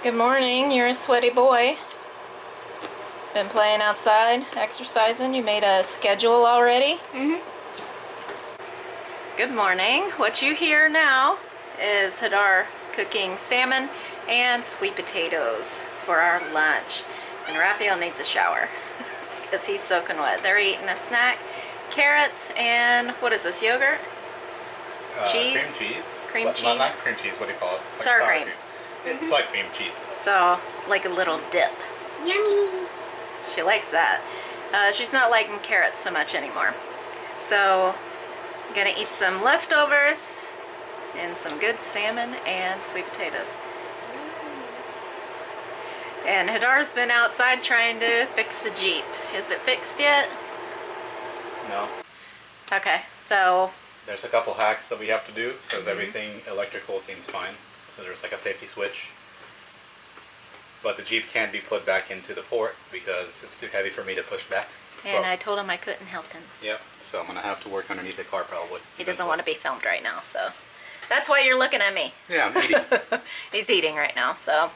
Good morning. You're a sweaty boy. Been playing outside, exercising. You made a schedule already? Good morning. What you hear now is Hadar cooking salmon and sweet potatoes for our lunch. And Rafael needs a shower because he's soaking wet. They're eating a snack, carrots, and what is this, yogurt? Cheese? Cream cheese. Cream cheese? Not cream cheese, what do you call it? It's Sour like cream. It's like cream cheese. So, like a little dip. Yummy! She likes that. She's not liking carrots so much anymore. So, I'm gonna eat some leftovers and some good salmon and sweet potatoes. And Hadar's been outside trying to fix the Jeep. Is it fixed yet? No. Okay, so There's a couple hacks that we have to do because everything electrical seems fine. So there's like a safety switch. But the Jeep can't be put back into the port because it's too heavy for me to push back. and I told him I couldn't help him. Yep. So I'm gonna have to work underneath the car probably. He doesn't want to be filmed right now, so that's why you're looking at me. Yeah, I'm eating. He's eating right now, so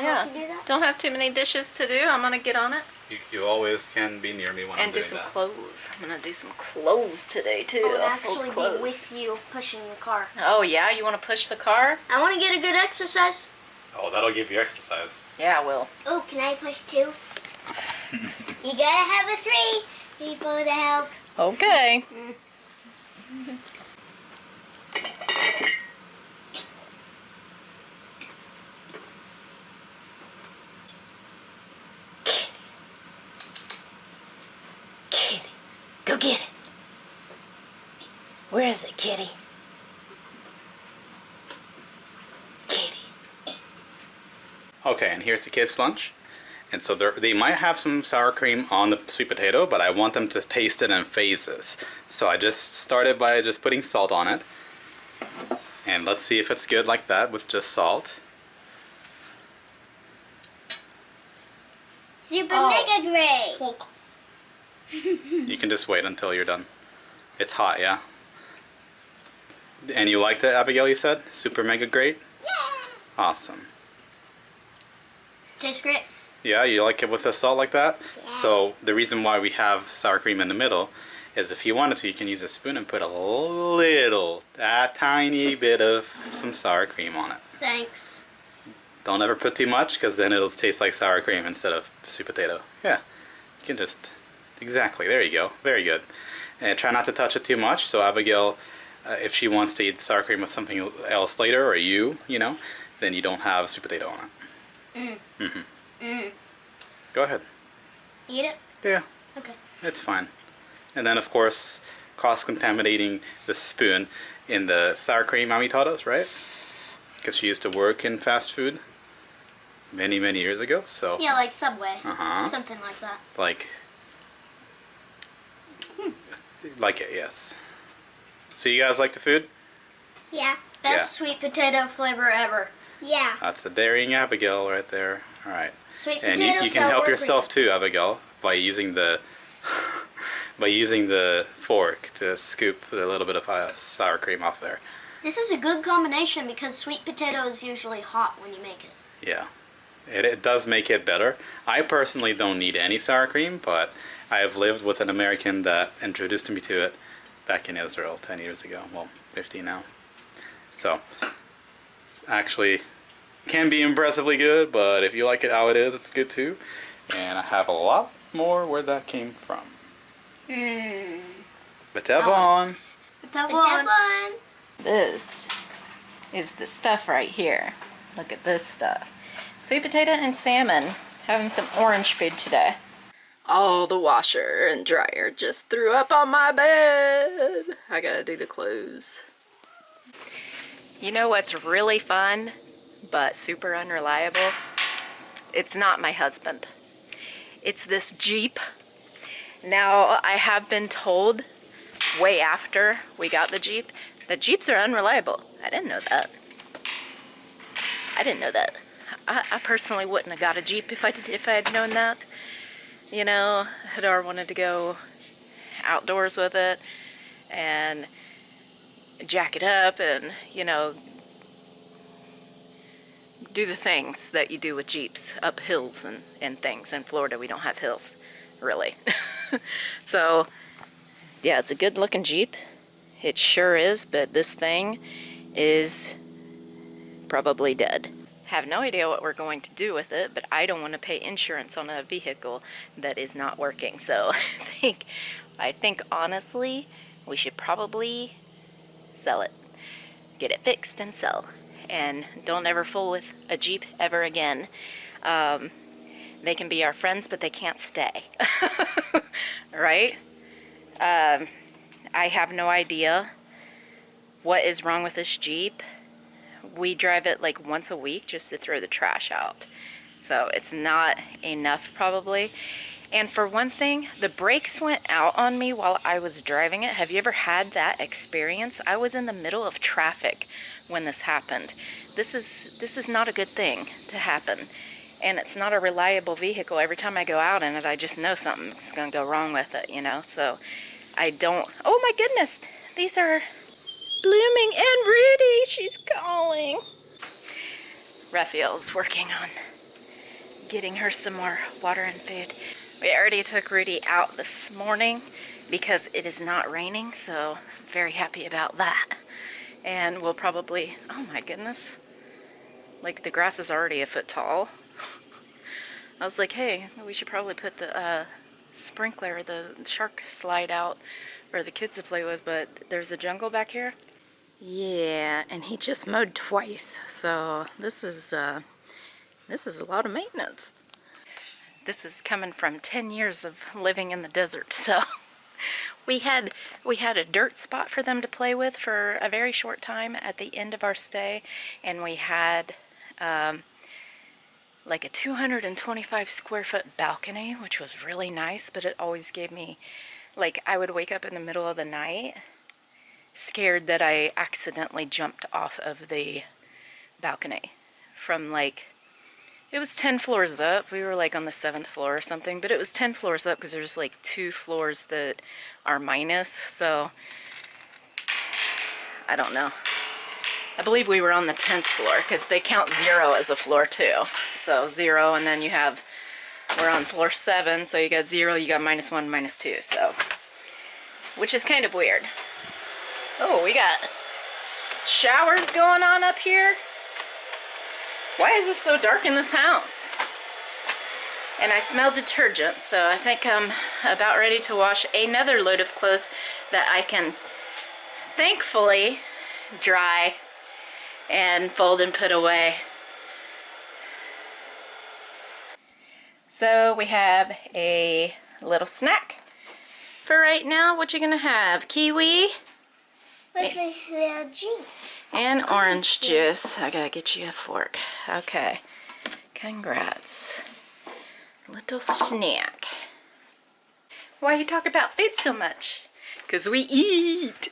yeah. Don't have too many dishes to do. I'm gonna get on it. You always can be near me when I'm And do doing some that. clothes. I'm gonna do some clothes today too. I would Fold actually clothes. be with you pushing the car. Oh yeah, you want to push the car? I want to get a good exercise. Oh, that'll give you exercise. Yeah, I will. Oh, can I push too? You gotta have a 3 people to help. Okay. Kitty, go get it. Where is it, Kitty? Kitty. Okay, and here's the kids' lunch. And so they might have some sour cream on the sweet potato, but I want them to taste it in phases. So I just started by just putting salt on it. And let's see if it's good like that with just salt. Super mega great. You can just wait until you're done. It's hot, yeah? And you liked it, Abigail, you said? Super mega great? Yeah. Awesome. Tastes great. Yeah, you like it with the salt like that? Yeah. So the reason why we have sour cream in the middle is if you wanted to, you can use a spoon and put a tiny bit of some sour cream on it. Thanks. Don't ever put too much because then it'll taste like sour cream instead of sweet potato. Yeah, you can just, exactly, there you go. Very good. And try not to touch it too much. So Abigail, if she wants to eat sour cream with something else later, or you know, then you don't have sweet potato on it. Go ahead. Eat it? Yeah, Okay. it's fine. And then of course, cross-contaminating the spoon in the sour cream Mommy taught us, right? Because she used to work in fast food many, many years ago, so. Yeah, like Subway. Uh-huh. Something like that. Like it, yes. So you guys like the food? Yeah. Best sweet potato flavor ever. Yeah. That's the daring Abigail right there. All right. Sweet And potato you can help yourself too, Abigail, by using the fork to scoop a little bit of sour cream off there. This is a good combination because sweet potato is usually hot when you make it. Yeah. It does make it better. I personally don't need any sour cream, but I have lived with an American that introduced me to it back in Israel 10 years ago. Well, 15 now. So, it's actually can be impressively good, but if you like it how it is, it's good too. And I have a lot more where that came from. Betavon. Betavon. This is the stuff right here. Look at this stuff. Sweet potato and salmon. Having some orange food today. Oh, the washer and dryer just threw up on my bed. I gotta do the clothes. You know what's really fun, but super unreliable? It's not my husband. It's this Jeep. Now, I have been told way after we got the Jeep that Jeeps are unreliable. I didn't know that. I didn't know that. I personally wouldn't have got a Jeep if I had known that. You know, Hadar wanted to go outdoors with it and jack it up and, you know, do the things that you do with Jeeps up hills and things. In Florida, we don't have hills, really. So, yeah, it's a good looking Jeep. It sure is, but this thing is probably dead. Have no idea what we're going to do with it, but I don't want to pay insurance on a vehicle that is not working. So I think honestly, we should probably sell it. Get it fixed and sell. And don't ever fool with a Jeep ever again. They can be our friends, but they can't stay. Right? I have no idea what is wrong with this Jeep. We drive it like once a week just to throw the trash out. So it's not enough probably. And for one thing, the brakes went out on me while I was driving it. Have you ever had that experience? I was in the middle of traffic when this happened. This is not a good thing to happen. And it's not a reliable vehicle. Every time I go out in it, I just know something's gonna go wrong with it, you know? So I don't, oh my goodness, these are blooming, and Rudy, she's calling. Rafael's working on getting her some more water and food. We already took Rudy out this morning because it is not raining, so very happy about that. And we'll probably, oh my goodness, like the grass is already a foot tall. I was like, hey, we should probably put the sprinkler, the shark slide out for the kids to play with, but there's a jungle back here. Yeah, and he just mowed twice, so this is a lot of maintenance. This is coming from 10 years of living in the desert, so we had a dirt spot for them to play with for a very short time at the end of our stay, and we had like a 225 square foot balcony, which was really nice, but it always gave me, like, I would wake up in the middle of the night scared that I accidentally jumped off of the balcony from, like, it was 10 floors up. We were like on the 7th floor or something, but it was 10 floors up because there's like 2 floors that are minus, so I don't know. I believe we were on the 10th floor because they count 0 as a floor too. So 0, and then you have, we're on floor 7, so you got 0, you got -1, -2, so, which is kind of weird. Oh, we got showers going on up here. Why is it so dark in this house? And I smell detergent, so I think I'm about ready to wash another load of clothes that I can thankfully dry and fold and put away. So we have a little snack for right now. What you gonna have? Kiwi? With a little drink. And orange juice. I gotta get you a fork. Okay. Congrats. Little snack. Why you talk about food so much? Because we eat.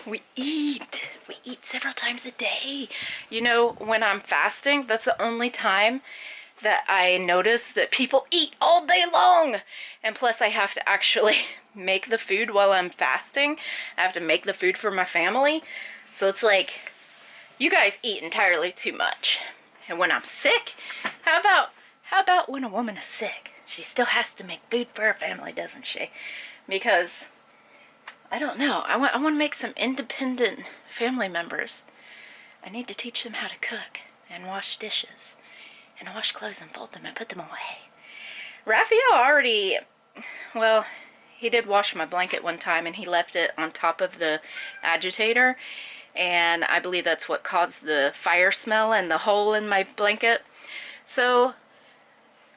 We eat. We eat several times a day. You know, when I'm fasting, that's the only time that I notice that people eat all day long. And plus I have to actually make the food while I'm fasting. I have to make the food for my family. So it's like, you guys eat entirely too much. And when I'm sick, how about when a woman is sick? She still has to make food for her family, doesn't she? Because, I don't know, I want to make some independent family members. I need to teach them how to cook and wash dishes and wash clothes and fold them and put them away. Rafael already, well, he did wash my blanket one time and he left it on top of the agitator. And I believe that's what caused the fire smell and the hole in my blanket. So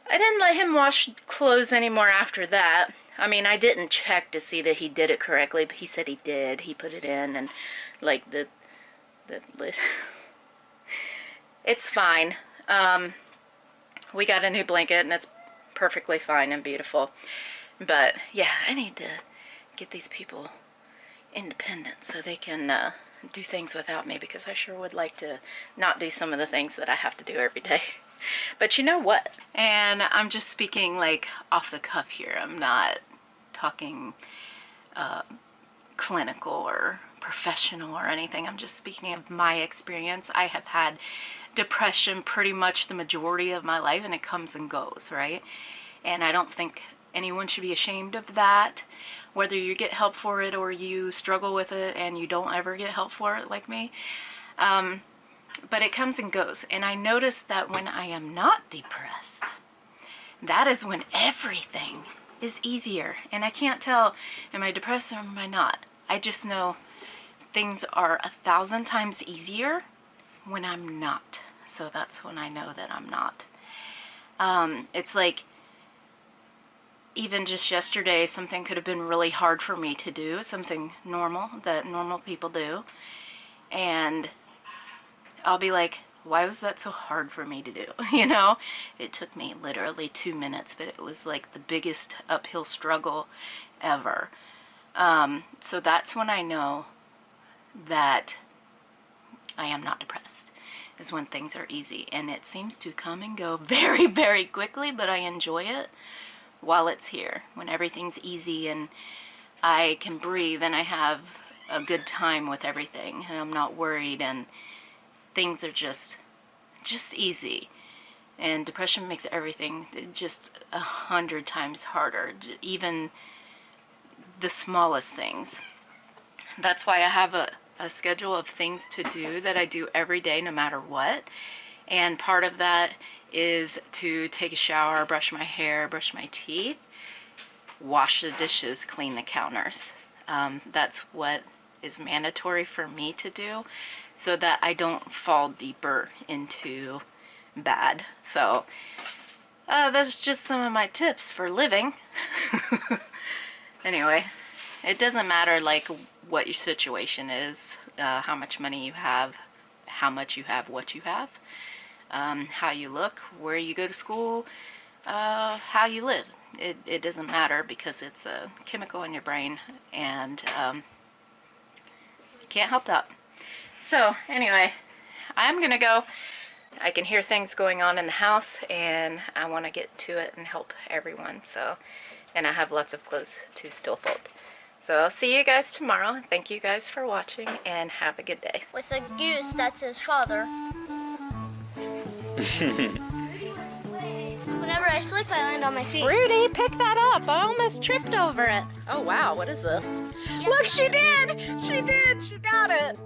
I didn't let him wash clothes anymore after that. I mean, I didn't check to see that he did it correctly, but he said he did. He put it in and like the lid. It's fine. We got a new blanket and it's perfectly fine and beautiful. But yeah, I need to get these people independent so they can do things without me, because I sure would like to not do some of the things that I have to do every day. But you know what? And I'm just speaking like off the cuff here. I'm not talking clinical or professional or anything. I'm just speaking of my experience. I have had depression pretty much the majority of my life, and it comes and goes, right? And I don't think anyone should be ashamed of that, whether you get help for it or you struggle with it and you don't ever get help for it like me. But it comes and goes. And I notice that when I am not depressed, that is when everything is easier. And I can't tell, am I depressed or am I not? I just know things are 1,000 times easier when I'm not. So that's when I know that I'm not. It's like, even just yesterday, something could have been really hard for me to do, something normal that normal people do. And I'll be like, why was that so hard for me to do? You know, it took me literally 2 minutes, but it was like the biggest uphill struggle ever. So that's when I know that I am not depressed, is when things are easy. And it seems to come and go very, very quickly, but I enjoy it while it's here, when everything's easy and I can breathe and I have a good time with everything and I'm not worried and things are just easy. And depression makes everything just 100 times harder, even the smallest things. That's why I have a schedule of things to do that I do every day no matter what. And part of that is to take a shower, brush my hair, brush my teeth, wash the dishes, clean the counters. That's what is mandatory for me to do so that I don't fall deeper into bad. So that's just some of my tips for living. Anyway, it doesn't matter like what your situation is, how much money you have, how much you have, what you have. How you look, where you go to school, how you live. It doesn't matter because it's a chemical in your brain and you can't help that. So anyway, I'm gonna go. I can hear things going on in the house and I want to get to it and help everyone. So, and I have lots of clothes to still fold. So I'll see you guys tomorrow. Thank you guys for watching and have a good day. With a goose that's his father. Whenever I slip, I land on my feet. Rudy, pick that up. I almost tripped over it. Oh, wow. What is this? Yeah. Look, she did. She did. She got it.